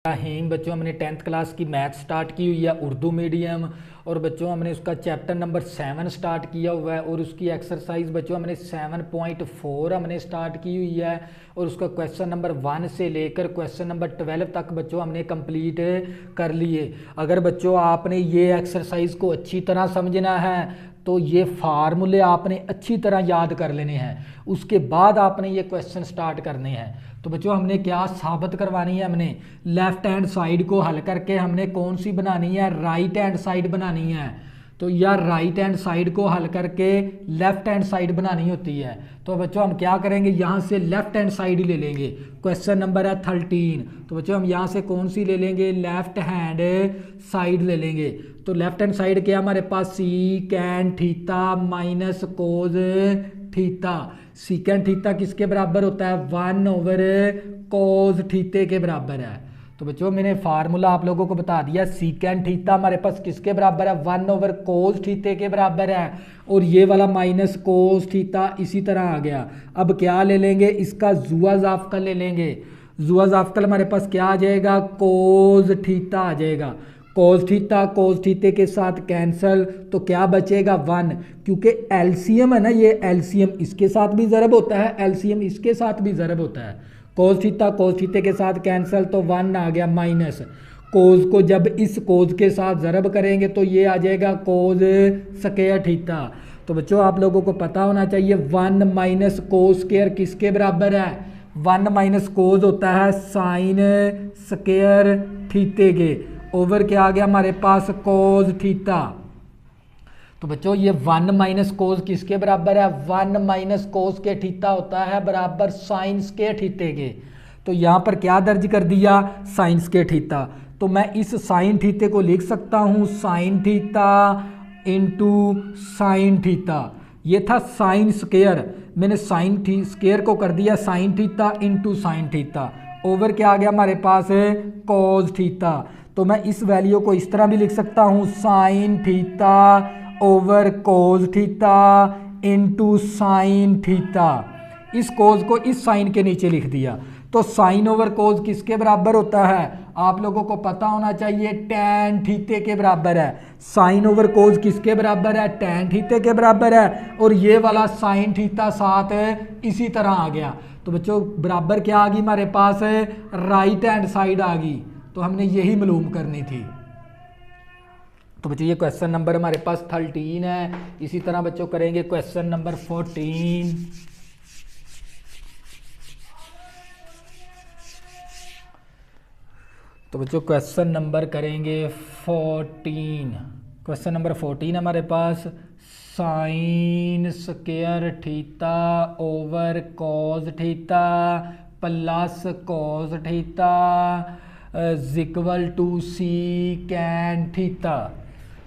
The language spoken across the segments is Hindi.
रहीम बच्चों, हमने 10th क्लास की मैथ स्टार्ट की हुई है उर्दू मीडियम। और बच्चों हमने उसका चैप्टर नंबर 7 स्टार्ट किया हुआ है और उसकी एक्सरसाइज बच्चों हमने 7.4 हमने स्टार्ट की हुई है। और उसका क्वेश्चन नंबर 1 से लेकर क्वेश्चन नंबर 12 तक बच्चों हमने कंप्लीट कर लिए। अगर बच्चों आपने ये एक्सरसाइज को अच्छी तरह समझना है तो ये फार्मूले आपने अच्छी तरह याद कर लेने हैं, उसके बाद आपने ये क्वेश्चन स्टार्ट करने हैं। तो बच्चों हमने क्या साबित करवानी है, हमने लेफ्ट हैंड साइड को हल करके हमने कौन सी बनानी है, राइट हैंड साइड बनानी है। तो यार राइट हैंड साइड को हल करके लेफ्ट हैंड साइड बनानी होती है। तो बच्चों हम क्या करेंगे, यहाँ से लेफ्ट हैंड साइड ही ले लेंगे। क्वेश्चन नंबर है 13। तो बच्चों हम यहाँ से कौन सी ले लेंगे, लेफ्ट हैंड साइड ले लेंगे। तो लेफ्ट हैंड साइड क्या हमारे पास, secant theta minus cos theta. Secant theta किसके बराबर होता है, 1/कोज थीटे के बराबर है। तो बच्चों मैंने फार्मूला आप लोगों को बता दिया, सीकेंड थीटा हमारे पास किसके बराबर है, 1/कोस थीटे के बराबर है। और ये वाला माइनस कोस थीटा इसी तरह आ गया। अब क्या ले लेंगे, इसका जुआ जाफ्कल ले लेंगे। जुआ जाफ्कल हमारे पास क्या आ जाएगा, कोस थीटा आ जाएगा। कोस थीटा कोस थीटे के साथ कैंसल, तो क्या बचेगा 1, क्योंकि एलसीएम है ना, ये एलसीएम इसके साथ भी ज़रब होता है, एलसीएम इसके साथ भी ज़रब होता है। कोस थीटे के साथ कैंसल, तो 1 आ गया माइनस कोस को जब इस कोस के साथ ज़रब करेंगे तो ये आ जाएगा कोस स्क्वायर थीटा। तो बच्चों आप लोगों को पता होना चाहिए 1 माइनस कोस स्क्वायर किसके बराबर है, 1 माइनस कोस होता है साइन स्क्वायर थीटे के, ओवर क्या आ गया हमारे पास, कोस थीटा। तो बच्चों ये 1 माइनस कोस किसके बराबर है, 1 माइनस कोस के थीटा होता है बराबर साइन स्क्वायर थीटे के। तो यहाँ पर क्या दर्ज कर दिया, साइन स्क्वायर थीटा। तो मैं इस साइन थीटे को लिख सकता हूँ sign theta into sine theta. ये था साइन स्क्वायर, मैंने साइन स्क्वायर को कर दिया sign theta into sine theta, over क्या आ गया हमारे पास है, कोस थीटा। तो मैं इस वैल्यू को इस तरह भी लिख सकता हूँ sign theta over cos theta into sine theta. इस कोस को इस साइन के नीचे लिख दिया। तो साइन ओवर कोस किसके बराबर होता है, आप लोगों को पता होना चाहिए टैन थीटे के बराबर है। साइन ओवर कोस किसके बराबर है, टैन थीटे के बराबर है। और ये वाला साइन थीटा साथ है इसी तरह आ गया। तो बच्चों बराबर क्या आ गई हमारे पास, राइट हैंड साइड आ गई। तो हमने यही मालूम करनी थी। तो बच्चों ये क्वेश्चन नंबर हमारे पास 13 है। इसी तरह बच्चों करेंगे क्वेश्चन नंबर 14। तो बच्चों क्वेश्चन नंबर करेंगे 14। क्वेश्चन नंबर 14 हमारे पास sine square theta over cos theta plus cos theta equal to secant theta.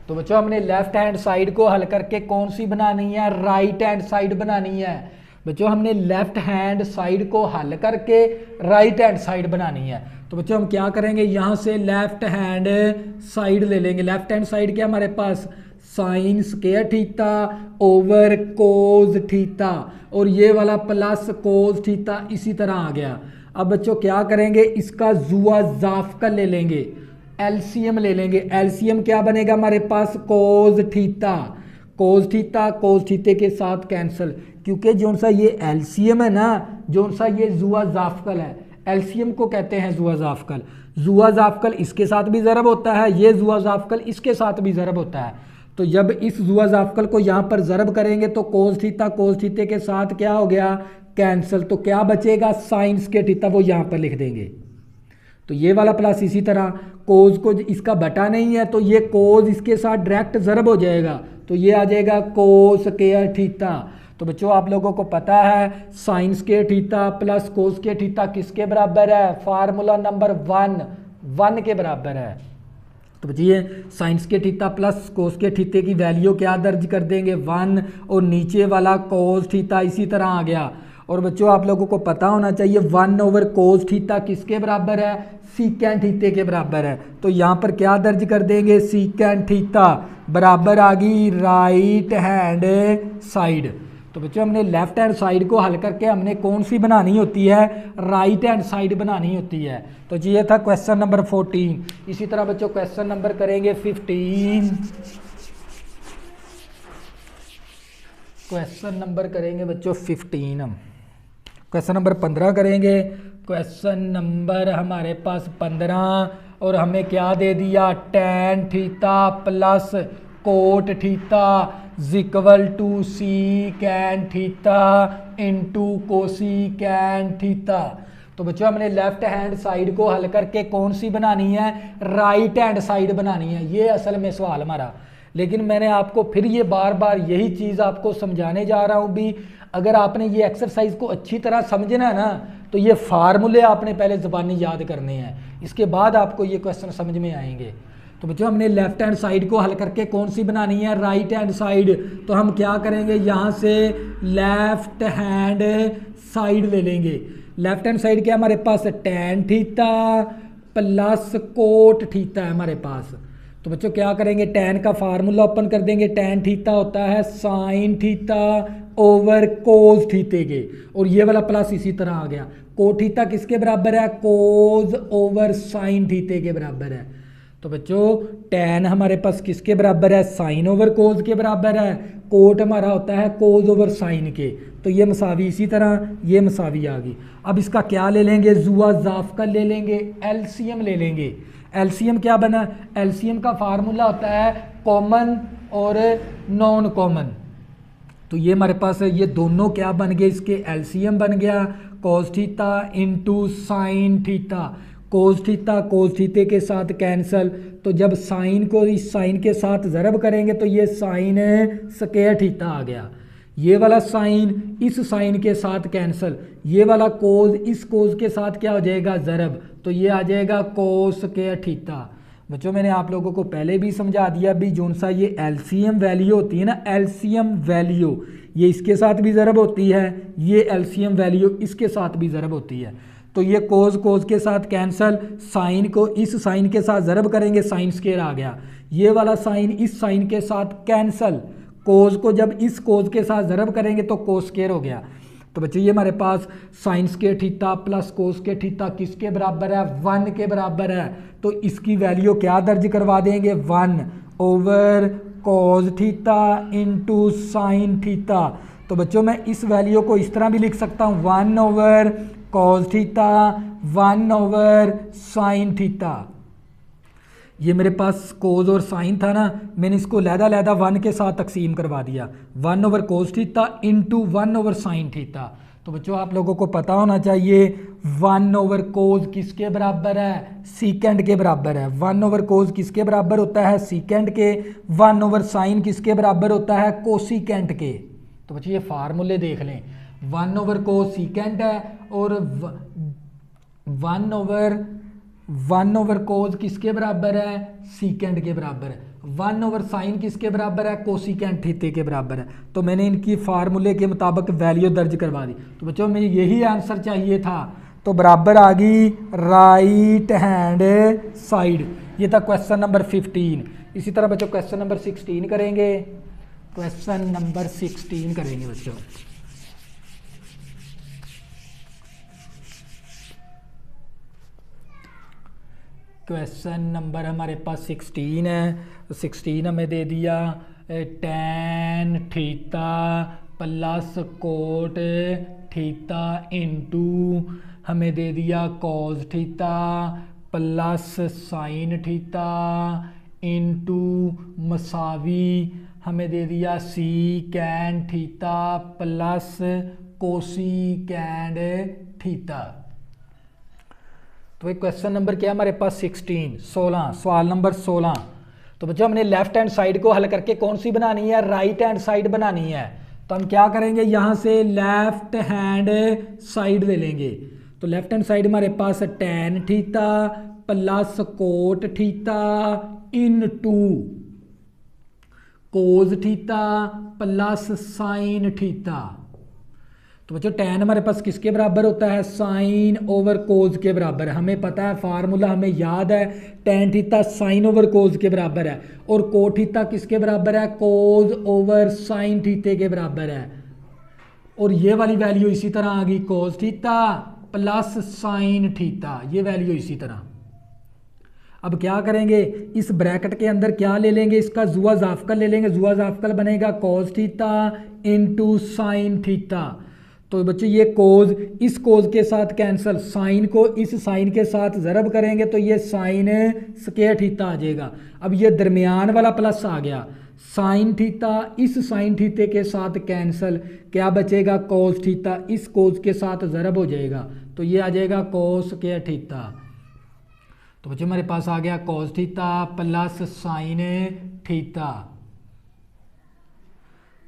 तो बच्चों हमने लेफ्ट हैंड साइड को हल करके कौन सी बनानी है, राइट हैंड साइड बनानी है। बच्चों हमने लेफ्ट हैंड साइड को हल करके राइट हैंड साइड बनानी है। तो बच्चों हम क्या करेंगे, यहाँ से लेफ्ट हैंड साइड ले लेंगे। लेफ्ट हैंड साइड क्या हमारे पास, sine square theta over cos theta, और ये वाला प्लस कोस थीटा इसी तरह आ गया। अब बच्चों क्या करेंगे, इसका जुआ जाफ्कल ले लेंगे, एलसीएम ले लेंगे। एलसीएम क्या बनेगा हमारे पास, cos theta. Cos theta cos theta के साथ कैंसिल, क्योंकि जो सा ये एलसीएम है ना, जो सा ये जुआ जाफ्कल है, एलसीएम को कहते हैं जुआ जाफ्कल। जुआ जाफ्कल इसके साथ भी ज़रब होता है, ये जुआ जाफ्कल इसके साथ भी ज़रब होता है। तो जब इस जुआ जाफ्कल को यहाँ पर ज़रब करेंगे तो कोस थीटे के साथ क्या हो गया, कैंसिल। तो क्या बचेगा, साइन स्क्वायर थीटा, वो यहाँ पर लिख देंगे। तो ये वाला प्लस इसी तरह कोस को इसका बटा नहीं है तो ये कोस इसके साथ डायरेक्ट ज़रब हो जाएगा, तो ये आ जाएगा कोस स्क्वायर थीटा। तो बच्चों आप लोगों को पता है sign square theta plus cos square theta किसके बराबर है, फार्मूला नंबर 1 के बराबर है। तो बच्चिए sine square theta plus cos square theta की वैल्यू क्या दर्ज कर देंगे, 1, और नीचे वाला कोस थीटा इसी तरह आ गया। और बच्चों आप लोगों को पता होना चाहिए 1 ओवर कोस थीटा किसके बराबर है, सीकेंड थीटे के बराबर है। तो यहाँ पर क्या दर्ज कर देंगे, सीकेंड थीटा बराबर आ गई राइट हैंड साइड। तो बच्चों हमने लेफ्ट हैंड साइड को हल करके हमने कौन सी बनानी होती है, राइट हैंड साइड बनानी होती है। तो जी ये था क्वेश्चन नंबर 14। इसी तरह बच्चों क्वेश्चन नंबर करेंगे 15। क्वेश्चन नंबर करेंगे बच्चों 15। हम क्वेश्चन नंबर 15 करेंगे। क्वेश्चन नंबर हमारे पास 15 और हमें क्या दे दिया, tan theta plus cot theta equal to secant theta into cosecant theta. तो बच्चों हमने लेफ्ट हैंड साइड को हल करके कौन सी बनानी है, राइट हैंड साइड बनानी है। ये असल में सवाल हमारा, लेकिन मैंने आपको फिर ये बार बार यही चीज़ आपको समझाने जा रहा हूँ भी, अगर आपने ये एक्सरसाइज को अच्छी तरह समझना है ना, तो ये फार्मूले आपने पहले ज़बानी याद करने हैं, इसके बाद आपको ये क्वेश्चन समझ में आएंगे। तो बच्चों हमने लेफ्ट हैंड साइड को हल करके कौन सी बनानी है, राइट हैंड साइड। तो हम क्या करेंगे, यहाँ से लेफ्ट हैंड साइड ले लेंगे। लेफ्ट हैंड साइड क्या हमारे पास, tan theta plus cot theta है हमारे पास। तो बच्चों क्या करेंगे, tan का फार्मूला ओपन कर देंगे। tan थीटा होता है साइन थीटा ओवर कोस थीटे के, और ये वाला प्लस इसी तरह आ गया। कोट थीटा किसके बराबर है, कोस ओवर साइन थीटे के बराबर है। तो बच्चों tan हमारे पास किसके बराबर है, साइन ओवर कोस के बराबर है। कोट हमारा होता है कोस ओवर साइन के। तो ये मसावी इसी तरह, ये मसावी आ गई। अब इसका क्या ले लेंगे, जुआ जाफ का ले लेंगे, एलसीएम ले लेंगे। एलसीएम क्या बना, एलसीएम का फार्मूला होता है कॉमन और नॉन कॉमन। तो ये हमारे पास है, ये दोनों क्या बन गए, इसके एलसीएम बन गया cos theta into sine theta. Cos theta cos theta के साथ कैंसल, तो जब साइन को इस साइन के साथ ज़रब करेंगे तो ये साइन स्क्वायर थीटा आ गया। ये वाला साइन इस साइन के साथ कैंसल, ये वाला कोस इस कोस के साथ क्या हो जाएगा, ज़रब, तो ये आ जाएगा कोस स्क्वायर थीटा। बच्चों मैंने आप लोगों को पहले भी समझा दिया भी, जोन सा ये एलसीएम वैल्यू होती है ना, एलसीएम वैल्यू ये इसके साथ भी ज़रब होती है, ये एलसीएम वैल्यू इसके साथ भी ज़रब होती है। तो ये कोस कोस के साथ कैंसल, साइन को इस साइन के साथ ज़रब करेंगे, साइन स्क्वायर आ गया। ये वाला साइन इस साइन के साथ कैंसल, कोस को जब इस कोस के साथ ज़रब करेंगे तो कोस स्क्वायर हो गया। तो बच्चों ये हमारे पास sine square theta plus cos square theta किसके बराबर है, 1 के बराबर है। तो इसकी वैल्यू क्या दर्ज करवा देंगे, 1 over cos theta into sine theta. तो बच्चों मैं इस वैल्यू को इस तरह भी लिख सकता हूँ, 1 over cos theta 1 over sign theta. ये मेरे पास कोस और साइन था ना, मैंने इसको लहदा 1 के साथ तकसीम करवा दिया, 1 over cos theta into 1 over sine theta. तो बच्चों आप लोगों को पता होना चाहिए 1 ओवर कोस किसके बराबर है, सीकेंड के बराबर है। 1 ओवर कोस किसके बराबर होता है, सीकेंड के। 1 ओवर साइन किसके बराबर होता है, कोसिकेंट के। तो बच्चों ये फार्मूले देख लें, 1 ओवर कोस सीकेंट है और 1 ओवर कोस किसके बराबर है, सीकेंट के बराबर है। 1 ओवर साइन किसके बराबर है, कोसिकेंट थीटे के बराबर है। तो मैंने इनकी फार्मूले के मुताबिक वैल्यू दर्ज करवा दी। तो बच्चों मुझे यही आंसर चाहिए था, तो बराबर आ गई राइट हैंड साइड। ये था क्वेश्चन नंबर 15। इसी तरह बच्चों क्वेश्चन नंबर 16 करेंगे। क्वेश्चन नंबर 16 करेंगे बच्चों। क्वेश्चन नंबर हमारे पास 16 है। 16 हमें दे दिया tan theta plus cot theta into हमें दे दिया cos theta plus sine theta into मसावी हमें दे दिया secant theta plus cosecant theta. तो क्वेश्चन नंबर क्या है हमारे पास 16 सवाल नंबर 16। तो बच्चों हमने लेफ्ट हैंड साइड को हल करके कौन सी बनानी है, राइट हैंड साइड बनानी है। तो हम क्या करेंगे, यहाँ से लेफ्ट हैंड साइड ले लेंगे। तो लेफ्ट हैंड साइड हमारे पास tan theta plus cot theta into कोस थीटा प्लस साइन थीटा। तो बच्चों tan हमारे पास किसके बराबर होता है, साइन ओवर कोस के बराबर है। हमें पता है फार्मूला, हमें याद है tan थीटा साइन ओवर कोस के बराबर है, और कोट थीटा किसके बराबर है, कोस ओवर साइन थीटे के बराबर है। और ये वाली वैल्यू इसी तरह आ गई कोस थीटा प्लस साइन थीटा, ये वैल्यू इसी तरह। अब क्या करेंगे, इस ब्रैकेट के अंदर क्या ले लेंगे, इसका जुआ जाफकल ले लेंगे। जुआ जाफकल बनेगा कोस थीटा इंटू साइन थीटा। तो बच्चों ये कोज इस कोज के साथ कैंसल, साइन को इस साइन के साथ ज़रब करेंगे तो ये साइन स्क्वायर थीटा आ जाएगा। अब ये दरमियान वाला प्लस आ गया, साइन थीटा इस साइन थीटे के साथ कैंसल, क्या बचेगा कोस थीटा इस कोस के साथ ज़रब हो जाएगा तो ये आ जाएगा कोस स्क्वायर थीटा। तो बच्चों हमारे पास आ गया कोस थीटा प्लस साइन थीटा।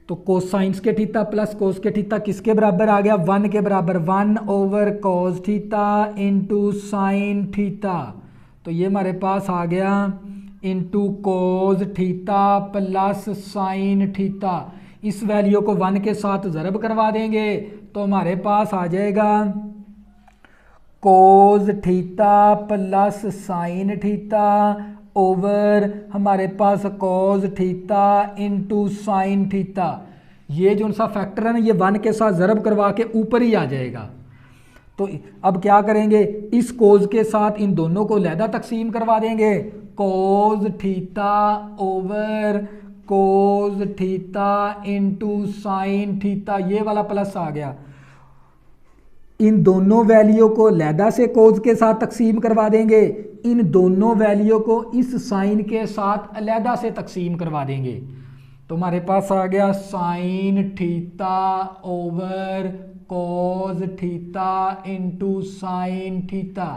तो कोसाइंस के थीटा प्लस कोस के थीटा किसके बराबर आ गया, 1 के बराबर, 1 over cos theta into sine theta. तो ये हमारे पास आ गया into cos theta plus sine theta. इस वैल्यू को 1 के साथ ज़रब करवा देंगे तो हमारे पास आ जाएगा cos theta plus sine theta over हमारे पास cos theta into sine theta. ये जो सा फैक्टर है ना ये 1 के साथ ज़रब करवा के ऊपर ही आ जाएगा। तो अब क्या करेंगे, इस कोस के साथ इन दोनों को लहदा तकसीम करवा देंगे, cos theta over cos theta into sine theta, ये वाला प्लस आ गया। इन दोनों वैल्यू को लहदा से कोस के साथ तकसीम करवा देंगे, इन दोनों वैल्यू को इस साइन के साथ अलहदा से तकसीम करवा देंगे तो हमारे पास आ गया sine theta over cos theta into sine theta.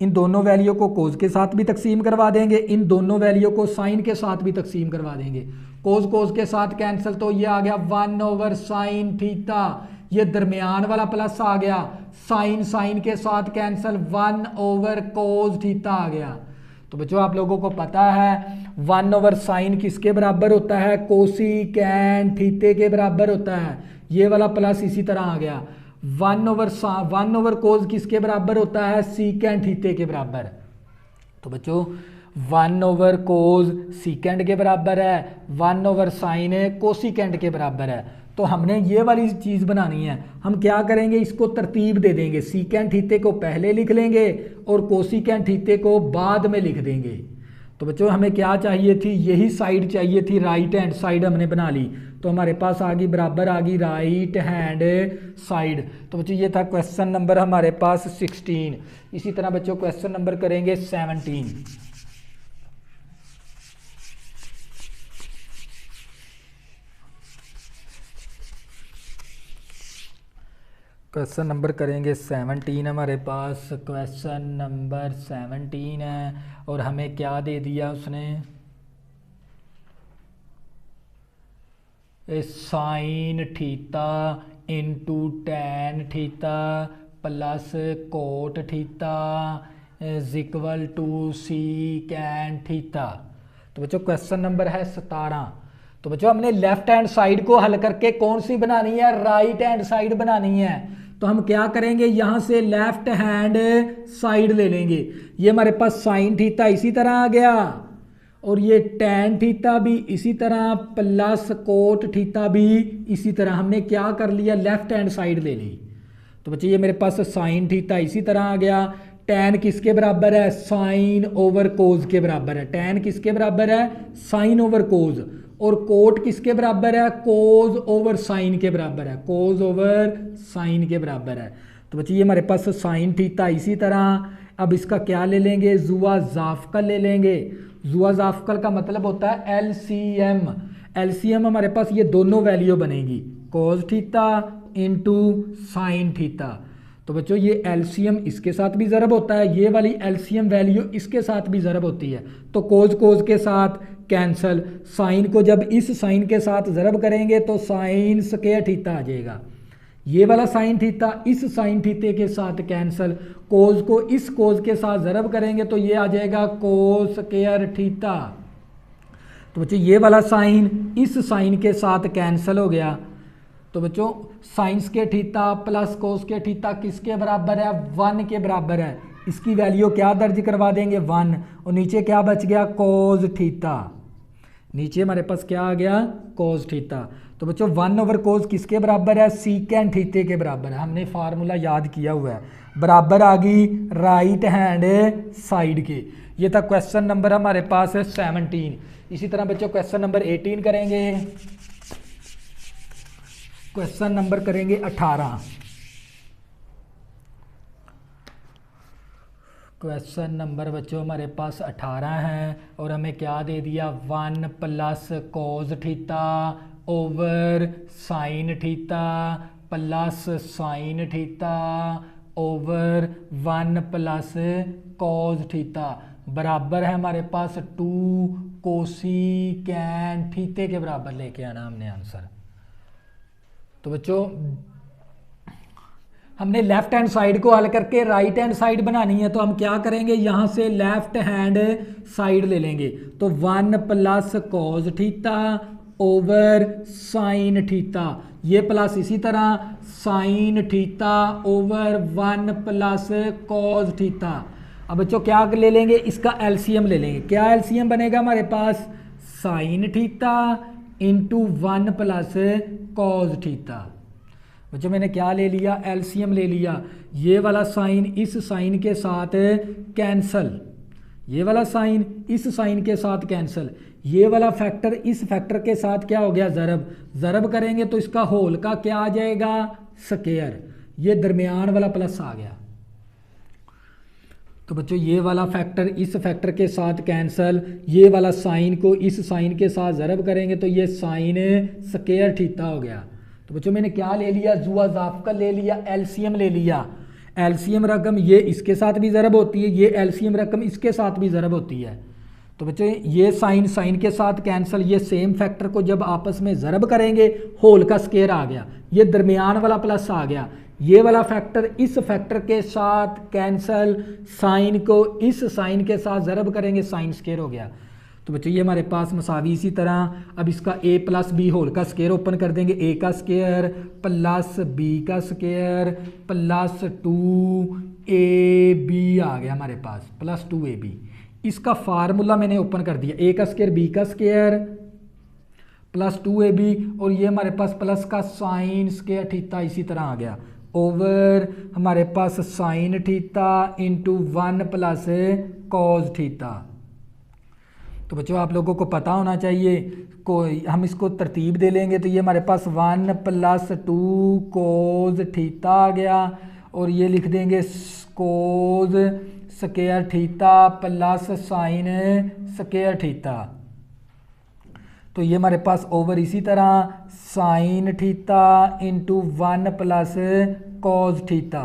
इन दोनों वैल्यू को कोस के साथ भी तकसीम करवा देंगे, इन दोनों वैल्यू को साइन के साथ भी तकसीम करवा देंगे। कोस कोस के साथ कैंसिल तो ये आ गया 1 ओवर साइन थीटा, ये दरमियान वाला प्लस आ गया, साइन साइन के साथ कैंसिल 1 ओवर कोस थीटा आ गया। तो बच्चों आप लोगों को पता है 1 ओवर साइन किसके बराबर होता है, कोसिकेंट थीटे के बराबर होता है। ये वाला प्लस इसी तरह आ गया। 1 ओवर कोस किसके बराबर होता है, सीकेंट थीटे के बराबर। तो बच्चों 1 ओवर कोस सीकेंट के बराबर है, 1 ओवर साइन कोसिकेंट के बराबर है। तो हमने ये वाली चीज़ बनानी है। हम क्या करेंगे, इसको तरतीब दे देंगे, सीकेंट थीटे को पहले लिख लेंगे और कोसिकेंट थीटे को बाद में लिख देंगे। तो बच्चों हमें क्या चाहिए थी, यही साइड चाहिए थी, राइट हैंड साइड हमने बना ली। तो हमारे पास आ गई बराबर आ गई राइट हैंड साइड। तो बच्चों ये था क्वेश्चन नंबर हमारे पास 16। इसी तरह बच्चों क्वेश्चन नंबर करेंगे 17। क्वेश्चन नंबर करेंगे 17 हमारे पास। क्वेश्चन नंबर 17 है और हमें क्या दे दिया उसने, sine theta into tan theta plus cot theta is equal to secant theta. तो बच्चों क्वेश्चन नंबर है 17। तो बच्चों हमने लेफ्ट हैंड साइड को हल करके कौन सी बनानी है, राइट हैंड साइड बनानी है। तो हम क्या करेंगे, यहां से लेफ्ट हैंड साइड ले लेंगे। ये हमारे पास साइन थीटा इसी तरह आ गया और ये टैन थीटा भी इसी तरह प्लस कोट थीटा भी इसी तरह। हमने क्या कर लिया, लेफ्ट हैंड साइड ले ली। तो बच्चे ये मेरे पास साइन थीटा इसी तरह आ गया। टैन किसके बराबर है, साइन ओवर कोस के बराबर है। टैन किसके बराबर है, साइन ओवर कोस। और कोट किसके बराबर है, कोस ओवर साइन के बराबर है, कोस ओवर साइन के बराबर है। तो बच्चे ये हमारे पास साइन थीटा इसी तरह। अब इसका क्या ले लेंगे, जुआ जाफकल ले लेंगे। जुआ जाफकल का मतलब होता है एलसीएम। एलसीएम हमारे पास ये दोनों वैल्यू बनेगी, कोस थीटा इंटू साइन थीटा। तो बच्चों ये एलसीएम इसके साथ भी ज़रब होता है, ये वाली एलसीएम वैल्यू इसके साथ भी ज़रब होती है। तो कोस कोस के साथ कैंसल, साइन को जब इस साइन के साथ ज़रब करेंगे तो साइन स्क्वायर थीटा आ जाएगा। ये वाला साइन थीटा इस साइन थीटे के साथ कैंसल, कोस को इस कोस के साथ ज़रब करेंगे तो ये आ जाएगा कोस स्क्वायर थीटा। तो बच्चों ये वाला साइन इस साइन के साथ कैंसल हो गया। तो बच्चों साइंस के थीटा प्लस कोस के थीटा किसके बराबर है, 1 के बराबर है। इसकी वैल्यू क्या दर्ज करवा देंगे, 1। और नीचे क्या बच गया, कोस थीटा। नीचे हमारे पास क्या आ गया, कोस थीटा। तो बच्चों 1/cos किसके बराबर है, सीकेंट थीटे के बराबर है। हमने फार्मूला याद किया हुआ है, बराबर आ गई राइट हैंड साइड के। ये था क्वेश्चन नंबर हमारे पास है 17। इसी तरह बच्चों क्वेश्चन नंबर 18 करेंगे, क्वेश्चन नंबर करेंगे 18। क्वेश्चन नंबर बच्चों हमारे पास 18 है और हमें क्या दे दिया, 1 + cos theta over sine theta plus sine theta over 1 + cos theta बराबर है हमारे पास 2 कोसिकेंट थीटे के बराबर लेके आना हमने आंसर। तो बच्चों हमने लेफ्ट हैंड साइड को हल करके राइट हैंड साइड बनानी है, तो हम क्या करेंगे, यहाँ से लेफ्ट हैंड साइड ले लेंगे। तो 1 + cos theta over sign theta, ये प्लस इसी तरह sign theta over 1 + cos theta. अब बच्चों क्या ले लेंगे, इसका एलसीएम ले लेंगे। क्या एलसीएम बनेगा हमारे पास, sine theta into 1 + cos theta. बच्चों मैंने क्या ले लिया, एलसीएम ले लिया। ये वाला साइन इस साइन के साथ कैंसल, ये वाला साइन इस साइन के साथ कैंसल, ये वाला फैक्टर इस फैक्टर के साथ क्या हो गया, ज़रब। ज़रब करेंगे तो इसका होल का क्या आ जाएगा, स्क्वायर। ये दरमियान वाला प्लस आ गया। तो बच्चों ये वाला फैक्टर इस फैक्टर के साथ कैंसल, ये वाला साइन को इस साइन के साथ ज़रब करेंगे तो ये साइन स्क्वायर थीटा हो गया। तो बच्चों मैंने क्या ले लिया, जुआ ज़ाफ़का ले लिया, एलसीएम ले लिया। एलसीएम रकम ये इसके साथ भी ज़रब होती है, ये एलसीएम रकम इसके साथ भी ज़रब होती है। तो बच्चों ये साइन साइन के साथ कैंसल, ये सेम फैक्टर को जब आपस में ज़रब करेंगे होल का स्क्वायर आ गया, ये दरमियान वाला प्लस आ गया। ये वाला फैक्टर इस फैक्टर के साथ कैंसल, साइन को इस साइन के साथ ज़रब करेंगे, साइन स्क्वायर हो गया। तो बच्चों ये हमारे पास मसावी। इसी तरह अब इसका a + b होल का स्क्वायर ओपन कर देंगे, a का स्क्वायर प्लस b का स्क्वायर प्लस 2ab आ गया हमारे पास, प्लस 2ab। इसका फार्मूला मैंने ओपन कर दिया, a का स्क्वायर b का स्क्वायर प्लस 2ab, और ये हमारे पास प्लस का साइन स्क्वायर थीटा इसी तरह आ गया, ओवर हमारे पास sine theta into 1 + cos theta. तो बच्चों आप लोगों को पता होना चाहिए, कोई हम इसको तरतीब दे लेंगे तो ये हमारे पास 1 + 2 cos थीटा आ गया, और ये लिख देंगे cos square theta plus sign square theta. तो ये हमारे पास ओवर इसी तरह sign theta into 1 + cos theta.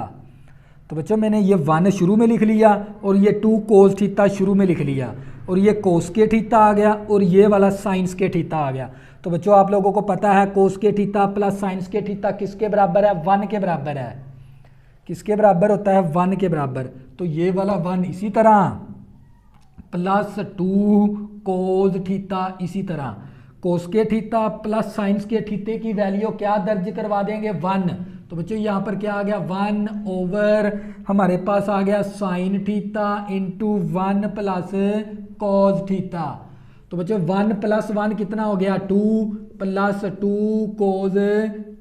तो बच्चों मैंने ये 1 शुरू में लिख लिया और ये 2 cos थीटा शुरू में लिख लिया, और ये cos के थीटा आ गया, और ये वाला साइंस के थीटा आ गया। तो बच्चों आप लोगों को पता है cos के थीटा प्लस साइंस के थीटा किसके बराबर है, 1 के बराबर है। किसके बराबर होता है, 1 के बराबर। तो ये वाला 1 इसी तरह प्लस 2 cos थीटा इसी तरह, cos के थीटा प्लस साइंस के थीटे की वैल्यू क्या दर्ज करवा देंगे, 1। तो बच्चों यहाँ पर क्या आ गया, 1 ओवर हमारे पास आ गया sine theta into 1 + cos theta. तो बच्चों 1 + 1 कितना हो गया, 2 + 2 cos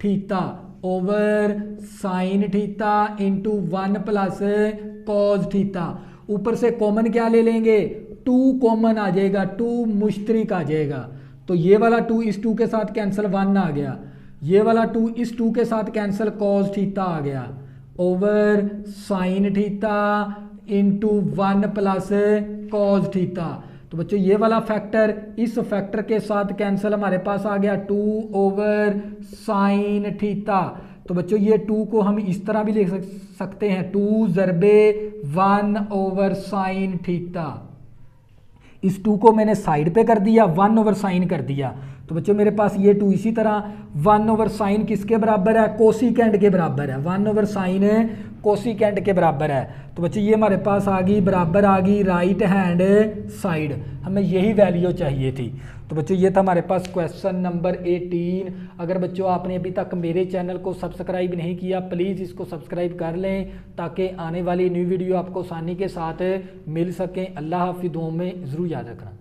theta over sign theta into 1 + cos theta. ऊपर से कॉमन क्या ले लेंगे, 2 कॉमन आ जाएगा, 2 मुश्तरिक आ जाएगा। तो ये वाला 2 इस 2 के साथ कैंसिल, 1 आ गया। ये वाला 2 इस 2 के साथ कैंसिल, cos थीटा आ गया, over sign theta into 1 + cos theta. तो बच्चों ये वाला फैक्टर इस फैक्टर के साथ कैंसिल, हमारे पास आ गया 2 ओवर साइन थीटा। तो बच्चों ये 2 को हम इस तरह भी लिख सकते हैं, 2 ज़रबे 1 ओवर साइन थीटा। इस 2 को मैंने साइड पे कर दिया, 1 ओवर साइन कर दिया। तो बच्चों मेरे पास ये 2 इसी तरह 1 ओवर साइन किसके बराबर है, कोसिकेंट के बराबर है। 1 ओवर साइन कोसिकेंट के बराबर है। तो बच्चों ये हमारे पास आ गई, बराबर आ गई राइट हैंड साइड। हमें यही वैल्यू चाहिए थी। तो बच्चों ये था हमारे पास क्वेश्चन नंबर 18। अगर बच्चों आपने अभी तक मेरे चैनल को सब्सक्राइब नहीं किया, प्लीज़ इसको सब्सक्राइब कर लें ताकि आने वाली न्यू वीडियो आपको आसानी के साथ मिल सकें। अल्लाह हाफिज़, दुआओं में ज़रूर याद रखना।